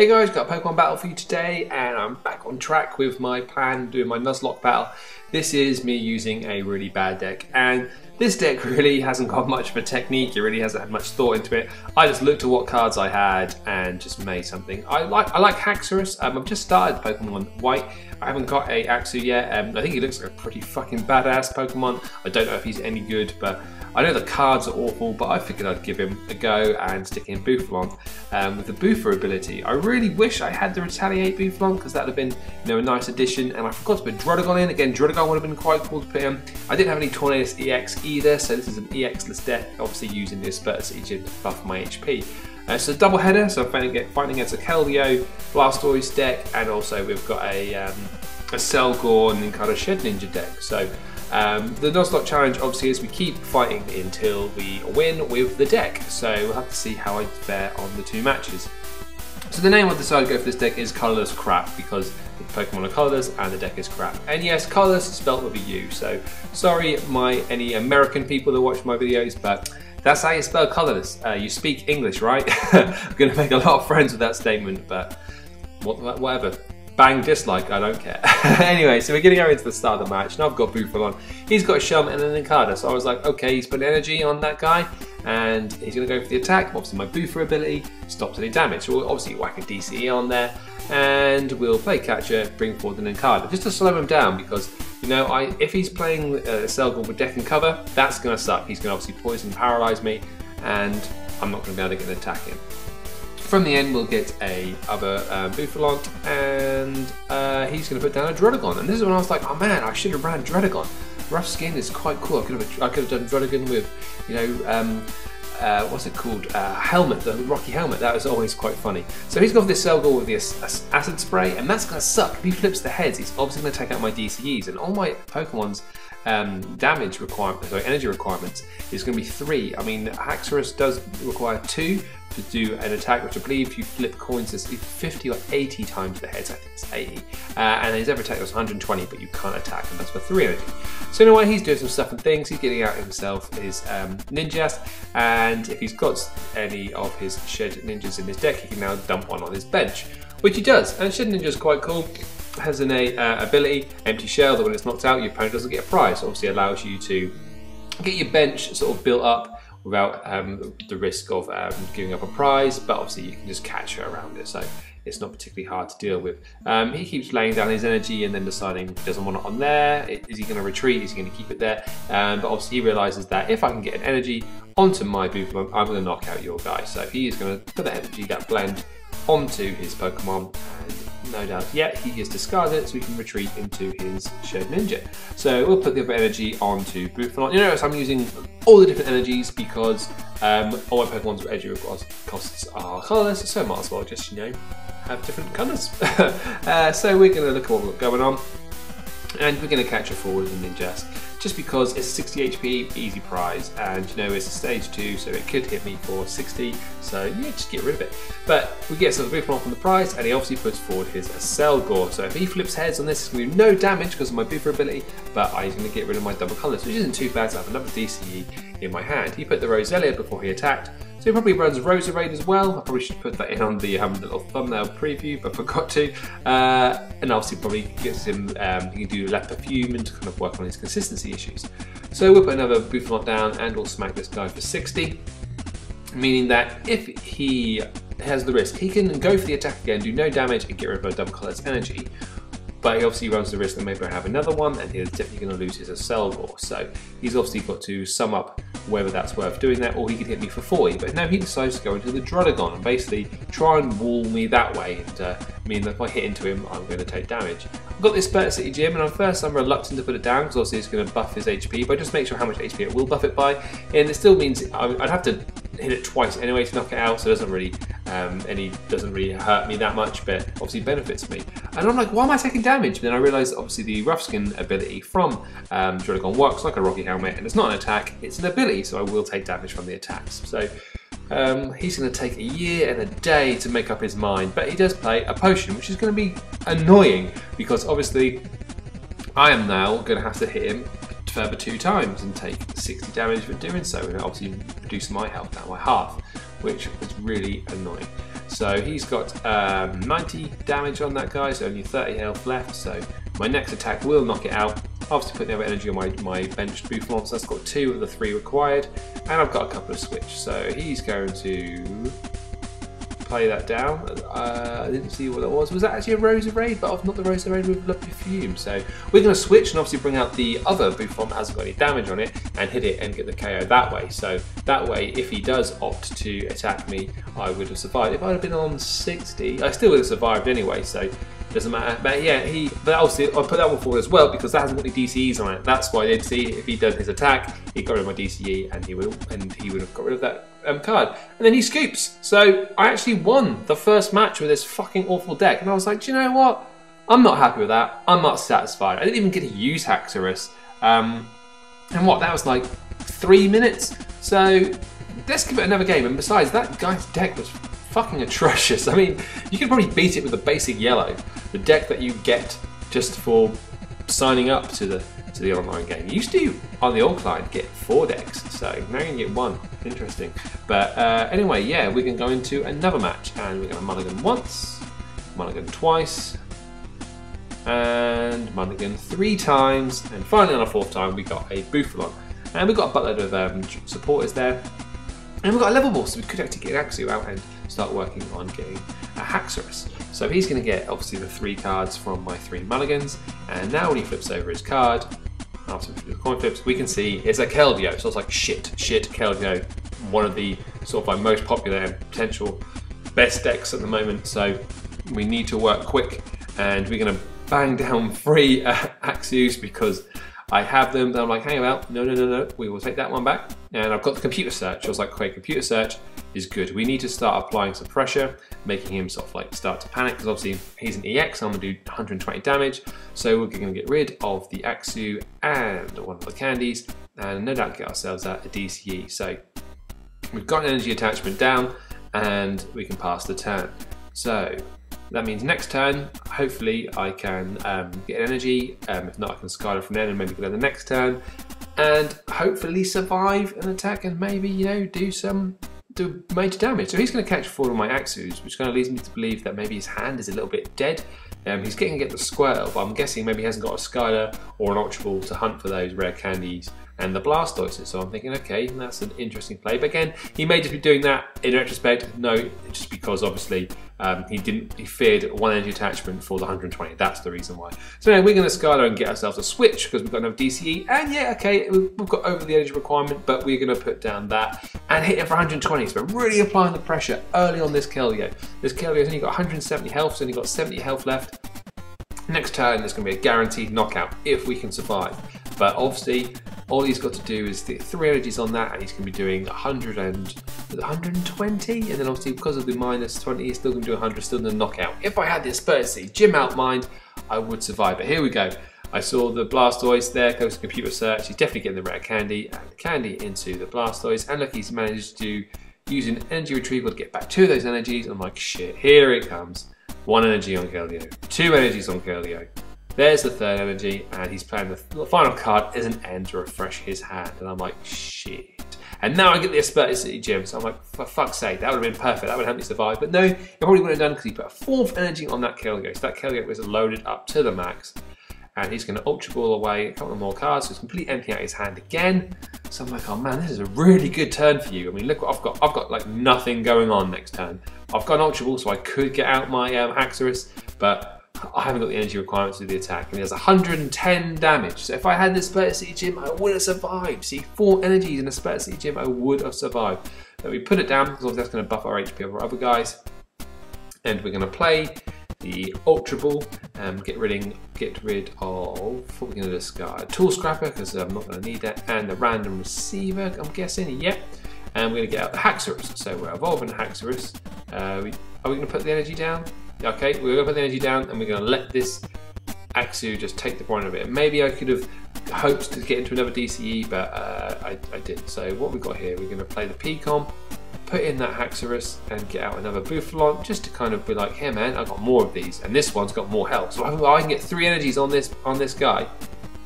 Hey guys, got a Pokemon battle for you today, and I'm back on track with my plan, doing my Nuslocke battle. This is me using a really bad deck, and this deck really hasn't got much of a technique, it really hasn't had much thought into it. I just looked at what cards I had and just made something. I like Haxorus. I've just started Pokemon White. I haven't got a Axu yet. I think he looks like a pretty fucking badass Pokemon. I don't know if he's any good, but I know the cards are awful, but I figured I'd give him a go and stick in Bouffalon with the Boofer ability. I really wish I had the Retaliate Bouffalon because that would have been, a nice addition. And I forgot to put Drodagon in. Again, Drodagon would have been quite cool to put in. I didn't have any Tornadus EX either, so this is an EX-less deck, obviously using the Aspertus Egypt to buff my HP. So double header, so I'm fighting against a Keldeo, Blastoise deck, and also we've got a Selgor and then kind of Shed Ninja deck. So the Nuslocke challenge obviously is we keep fighting until we win with the deck. So we'll have to see how I fare on the two matches. So the name I've decided to go for this deck is Colourless Crap because the Pokemon are colourless and the deck is crap. And yes, colourless is spelled with a U. So sorry any American people that watch my videos, but that's how you spell colourless. You speak English, right? I'm going to make a lot of friends with that statement, but whatever. Bang, dislike, I don't care. Anyway, so we're going to go into the start of the match. Now I've got Bouffalon. He's got a Shelmet and an Incada, so I was like, okay, he's putting energy on that guy, and he's going to go for the attack. Obviously, my Boofer ability stops any damage. So we'll obviously whack a DCE on there, and we'll play catcher, bring forward an Incada, just to slow him down, because, if he's playing Selgor with deck and cover, that's going to suck. He's going to obviously poison and paralyze me, and I'm not going to be able to get an attack in. From the end, we'll get a other Bouffalon, and he's going to put down a Drodagon. And this is when I was like, oh man, I should have ran Drodagon. Rough Skin is quite cool. I could have done Drodagon with, what's it called? Helmet, the Rocky Helmet. That was always quite funny. So he's got this Selgor with the Acid Spray, and that's going to suck. If he flips the heads, he's obviously going to take out my DCEs, and all my Pokemon's damage requirements, sorry, energy requirements is going to be 3. I mean, Haxorus does require 2 to do an attack, which I believe if you flip coins is 50 or 80 times the heads. I think it's 80. And his every attack was 120, but you can't attack, and that's for 3 energy. So anyway, he's doing some stuff and things. He's getting out himself his ninjas, and if he's got any of his Shed Ninjas in his deck, he can now dump one on his bench, which he does. And Shed Ninja is quite cool. Has an ability, Empty Shell, that when it's knocked out, your opponent doesn't get a prize. So obviously allows you to get your bench sort of built up without the risk of giving up a prize, but obviously you can just catch her around it, so it's not particularly hard to deal with. He keeps laying down his energy and then deciding he doesn't want it on there. Is he going to retreat? Is he going to keep it there? But obviously he realises that if I can get an energy onto my Bouffalon, I'm going to knock out your guy. So he is going to put that energy, that blend, onto his Pokemon, and no doubt yet he has discarded it, so he can retreat into his Shed Ninja. So we'll put the other energy onto Bouffalon. You notice I'm using all the different energies because all my Pokemon's energy costs are colourless, so might as well just, have different colours. So we're going to look at what's going on, and we're going to catch her forward with the Ninjas. Just because it's 60 HP, easy prize, and it's a stage 2, so it could hit me for 60, so yeah, just get rid of it. But we get some Bouffalon from the prize, and he obviously puts forward his Selgor, so if he flips heads on this, it's going to do no damage because of my Boofer ability, but I'm going to get rid of my double colours, which isn't too bad to have another DCE in my hand. He put the Roselia before he attacked, so he probably runs Roserade as well. I probably should put that in on the little thumbnail preview, but forgot to. And obviously probably gets him, he can do left perfume and kind of work on his consistency issues. So we'll put another Bouffalon down and we'll smack this guy for 60. Meaning that if he has the risk, he can go for the attack again, do no damage and get rid of a double colours energy. But he obviously runs the risk that maybe I have another one, and he's definitely going to lose his Selgor. So he's obviously got to sum up whether that's worth doing that, or he could hit me for 40. But now he decides to go into the Drodagon and basically try and wall me that way, and mean that if I hit into him, I'm going to take damage. I've got this Aspertus City Gym, and at first I'm reluctant to put it down because obviously it's going to buff his HP, but just make sure how much HP it will buff it by, and it still means I'd have to hit it twice anyway to knock it out, so it doesn't really doesn't really hurt me that much, but obviously benefits me. And I'm like, why am I taking damage? But then I realised obviously the Rough Skin ability from Drodagon works like a Rocky Helmet, and it's not an attack, it's an ability, so I will take damage from the attacks. So he's going to take a year and a day to make up his mind, but he does play a potion, which is going to be annoying because obviously I am now going to have to hit him further 2 times and take 60 damage for doing so, and obviously reduce my health down by half, which is really annoying. So he's got 90 damage on that guy, so only 30 health left. So my next attack will knock it out. Obviously put the other energy on my benched Bouffalon, so that's got 2 of the 3 required. And I've got a couple of switch, so he's going to play that down. I didn't see what it was. Was that actually a Rosa Raid? But not the Rosa Raid with Lovely Fume. So we're going to switch and obviously bring out the other Bouffalon that hasn't got any damage on it and hit it and get the KO that way. So that way, if he does opt to attack me, I would have survived. If I'd have been on 60, I still would have survived anyway. So doesn't matter. But yeah, but obviously I put that one forward as well because that hasn't got any DCEs on it. That's why I did see if he does his attack, he got rid of my DCE and he would have got rid of that card. And then he scoops. So I actually won the first match with this fucking awful deck. And I was like, do you know what? I'm not happy with that. I'm not satisfied. I didn't even get to use Haxorus. And what? That was like 3 minutes. So let's give it another game. And besides, that guy's deck was fucking atrocious. I mean, you could probably beat it with the basic yellow, the deck that you get just for signing up to the online game. You used to, on the old client, get 4 decks, so now you can get 1. Interesting. But anyway, yeah, we can go into another match, and we're going to mulligan once, mulligan twice, and mulligan 3 times, and finally on a 4th time we got a Bouffalon. And we've got a buttload of supporters there, and we've got a level ball, so we could actually get Axu out and start working on getting a Haxorus. So he's going to get obviously the 3 cards from my 3 mulligans, and now when he flips over his card, after the coin flips, we can see it's a Keldeo. So it's like shit Keldeo, one of the sort of like most popular and potential best decks at the moment. So we need to work quick, and we're going to bang down 3 Axus because I have them. I'm like, hang about, no, we will take that one back. And I've got the computer search. I was like, okay, computer search is good. We need to start applying some pressure, making him sort of like start to panic because obviously he's an EX. I'm gonna do 120 damage. So we're gonna get rid of the Axu and one of the candies, and no doubt get ourselves out a DCE. So we've got an energy attachment down, and we can pass the turn. So that means next turn, hopefully I can get energy. If not, I can Skylar from then and maybe get on the next turn, and hopefully survive an attack and maybe, you know, do major damage. So he's going to catch 4 of my Axus, which kind of leads me to believe that maybe his hand is a little bit dead. He's getting to get the Squirtle, but I'm guessing maybe he hasn't got a Skylar or an Ultra Ball to hunt for those rare candies and the Blastoises. So I'm thinking, okay, that's an interesting play. But again, he may just be doing that in retrospect. No, just because obviously he feared 1 energy attachment for the 120. That's the reason why. So anyway, we're going to Skylar and get ourselves a switch because we've got enough DCE. And yeah, okay, we've got over the energy requirement, but we're going to put down that and hit it for 120. So we're really applying the pressure early on this Keldeo. This Keldeo's only got 170 health, so only got 70 health left. Next turn, there's going to be a guaranteed knockout if we can survive. But obviously, all he's got to do is get 3 energies on that, and he's going to be doing 100 and 120. And then obviously, because of the minus 20, he's still going to do 100, still going to knock out. If I had the Asperity Gym out mind, I would survive. But here we go. I saw the Blastoise there, goes to computer search. He's definitely getting the rare candy, and the candy into the Blastoise. And look, he's managed to use an energy retrieval to get back 2 of those energies. I'm like, shit, here it comes. 1 energy on Keldeo, 2 energies on Keldeo. There's the 3rd energy, and he's playing the final card as an end to refresh his hand. And I'm like, shit. And now I get the Asperity Gym, so I'm like, for fuck's sake, that would have been perfect. That would help me survive. But no, he probably wouldn't have done because he put a 4th energy on that Keldeo. So that Keldeo was loaded up to the max. And he's going to Ultra Ball away a couple of more cards, so he's completely emptying out his hand again. So I'm like, oh man, this is a really good turn for you. I mean, look what I've got. I've got like nothing going on next turn. I've got an Ultra Ball, so I could get out my Haxorus, but I haven't got the energy requirements to do the attack. And he has 110 damage. So if I had this Asperity Gym, I would have survived. See, 4 energies in a Asperity Gym, I would have survived. But we put it down because that's going to buff our HP over other guys. And we're going to play the Ultra Ball, get rid of what we're going to discard. Tool Scrapper, because I'm not going to need that, and the Random Receiver, I'm guessing, yep. And we're going to get out the Haxorus. So we're evolving the Haxorus. Are we going to put the energy down? Okay, we're going to put the energy down, and we're going to let this Axu just take the point of it. Maybe I could have hoped to get into another DCE, but I didn't. So what we've got here, we're going to play the PCOM, put in that Haxorus and get out another Bouffalon just to kind of be like, hey man, I've got more of these, and this one's got more health. So if I can get 3 energies on this guy,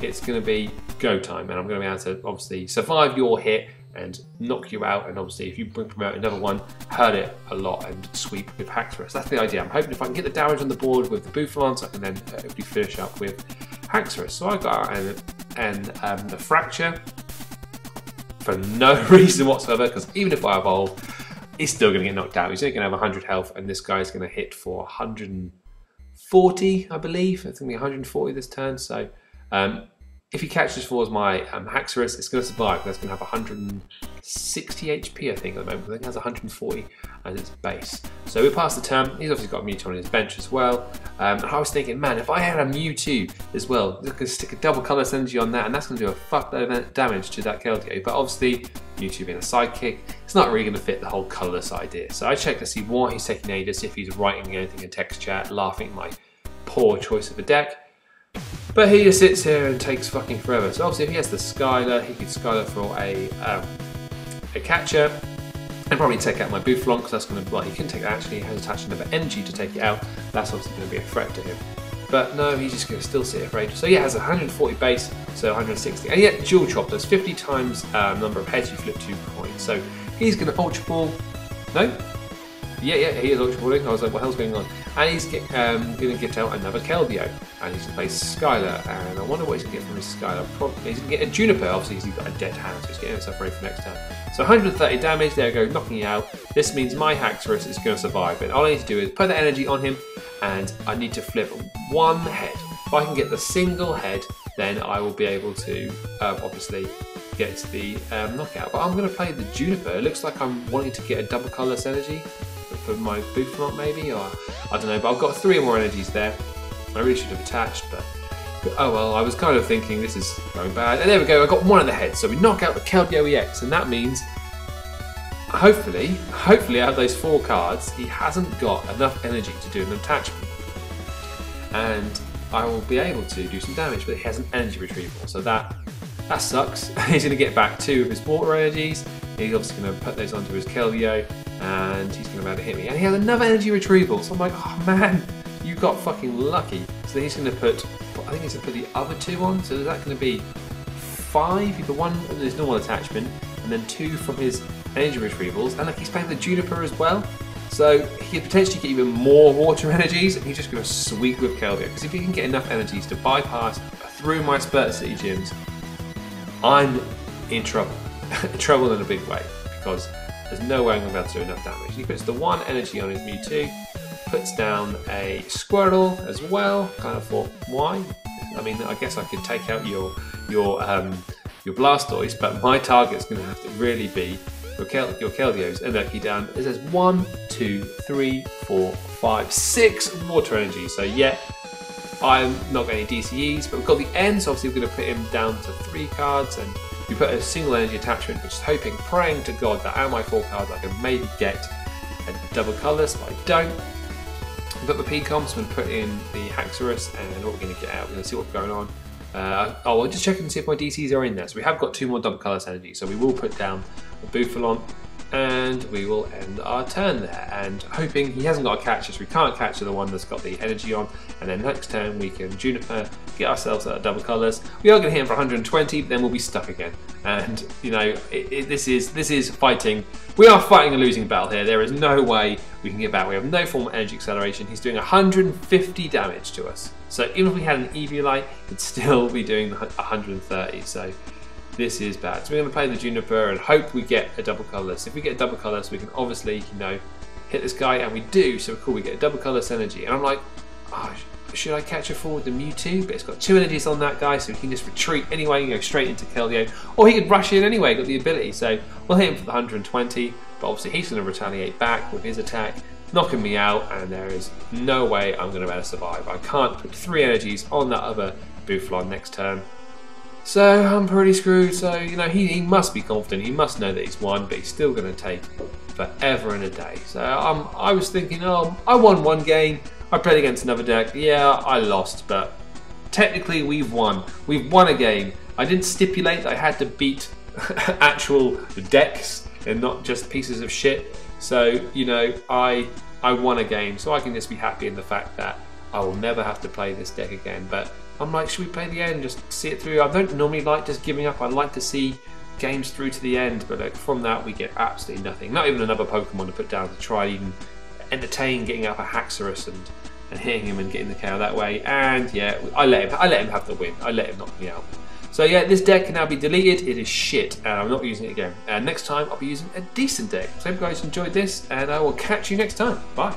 it's going to be go time, and I'm going to be able to obviously survive your hit and knock you out, and obviously if you bring promote another one, hurt it a lot and sweep with Haxorus. That's the idea. I'm hoping if I can get the damage on the board with the Bouffalons, I can then hopefully finish up with Haxorus. So I got the Fracture for no reason whatsoever, because even if I evolve, he's still going to get knocked out. He's only going to have 100 health, and this guy's going to hit for 140, I believe. It's going to be 140 this turn. So if he catches for my Haxorus, it's going to survive. That's going to have 160 HP, I think, at the moment. I think it has 140 as its base. So we'll pass the turn. He's obviously got a Mewtwo on his bench as well. And I was thinking, man, if I had a Mewtwo as well, I could stick a double Colourless Energy on that, and that's going to do a fuckload of damage to that Keldeo. But obviously, Mewtwo being a sidekick, it's not really going to fit the whole colourless idea. So I checked to see why he's taking Aegis, if he's writing anything in text chat, laughing at my poor choice of a deck. But he just sits here and takes fucking forever. So obviously if he has the Skylar, he could Skylar for a catcher and probably take out my Bouffalon, because that's going to, well, he can take it actually, he has attached enough energy to take it out. That's obviously going to be a threat to him. But no, he's just going to still sit here for ages. So yeah, it has 140 base, so 160. And yet Dual Chop does 50 times number of heads you flip 2 coins. So he's going to Ultra Ball. No? Yeah, he is Ultra Balling. I was like, what the hell's going on? And he's going to get out another Keldeo. And he's going to play Skylar. And I wonder what he's going to get from his Skylar. Probably he's going to get a Juniper. Obviously, he's got a dead hand, so he's getting himself ready for next turn. So 130 damage, there we go, knocking you out. This means my Haxorus is going to survive. And all I need to do is put the energy on him, and I need to flip one head. If I can get the single head, then I will be able to, obviously, get the knockout. But I'm going to play the Juniper. It looks like I'm wanting to get a double Colourless Energy for my Bouffalon maybe, or I don't know, but I've got 3 more energies there. I really should have attached, but oh well, I was kind of thinking this is going bad. And there we go, I got one of the heads. So we knock out the Keldeo EX, and that means hopefully out of those 4 cards, he hasn't got enough energy to do an attachment. And I will be able to do some damage, but he has an energy retrieval, so that sucks. He's going to get back 2 of his water energies. He's obviously going to put those onto his Keldeo, and he's going to be able to hit me. And he has another energy retrieval, so I'm like, oh man, you got fucking lucky. So he's going to put, I think he's going to put the other 2 on, so is that going to be 5? Either 1 from his normal attachment, and then 2 from his energy retrievals. And like, he's playing the Juniper as well, so he could potentially get even more water energies, and he's just going to sweep with Keldeo. Because if he can get enough energies to bypass through my Spurt City gyms, I'm in trouble. Trouble in a big way, because there's no way I'm going to be able to do enough damage. He puts the 1 energy on his Mewtwo, puts down a Squirtle as well. Kind of thought, why? I mean, I guess I could take out your Blastoise, but my target's going to have to really be your Keldeos. And look, it says 1, 2, 3, 4, 5, 6 water energy. So yeah, I'm not getting any DCEs, but we've got the end, so obviously we're going to put him down to 3 cards, and we put a single energy attachment, which is hoping, praying to God that out of my 4 cards I can maybe get a double colourless, but I don't. We've got the PCOM, so I'm going to put in the Haxorus, and what we're going to get out, we're going to see what's going on. I'll just check and see if my DCs are in there. So we have got 2 more double colourless energy, so we will put down the Bouffalon, and we will end our turn there. And hoping he hasn't got a catcher, so we can't capture the one that's got the energy on, and then next turn we can Juniper, get ourselves a double colours. We are going to hit him for 120, but then we'll be stuck again. And you know, this is fighting. We are fighting a losing battle here. There is no way we can get back. We have no form of energy acceleration. He's doing 150 damage to us. So even if we had an Eviolite, it'd still be doing 130. So this is bad. So we're going to play the Juniper and hope we get a double colourless. If we get a double colourless, we can obviously, you know, hit this guy, and we do. So cool, we get a double colourless energy. And I'm like, oh, should I catch a forward the Mewtwo? But it's got 2 energies on that guy, so he can just retreat anyway and go straight into Keldeo. Or he could rush in anyway, got the ability. So we'll hit him for the 120, but obviously he's going to retaliate back with his attack, knocking me out, and there is no way I'm going to be able to survive. I can't put 3 energies on that other Bouffalon next turn. So I'm pretty screwed. So, you know, he must be confident, he must know that he's won, but he's still going to take forever and a day. So I was thinking, oh, I won 1 game, I played against another deck, yeah, I lost, but technically we've won. We've won a game. I didn't stipulate that I had to beat actual decks and not just pieces of shit. So, you know, I won a game, so I can just be happy in the fact that I will never have to play this deck again. But I'm like, should we play the end, just see it through? I don't normally like just giving up. I like to see games through to the end, but like from that we get absolutely nothing. Not even another Pokemon to put down to try and even entertain getting up a Haxorus and hitting him and getting the KO that way. And yeah, I let him have the win. I let him knock me out. So yeah, this deck can now be deleted. It is shit, and I'm not using it again. And next time I'll be using a decent deck. So I hope you guys enjoyed this, and I will catch you next time. Bye.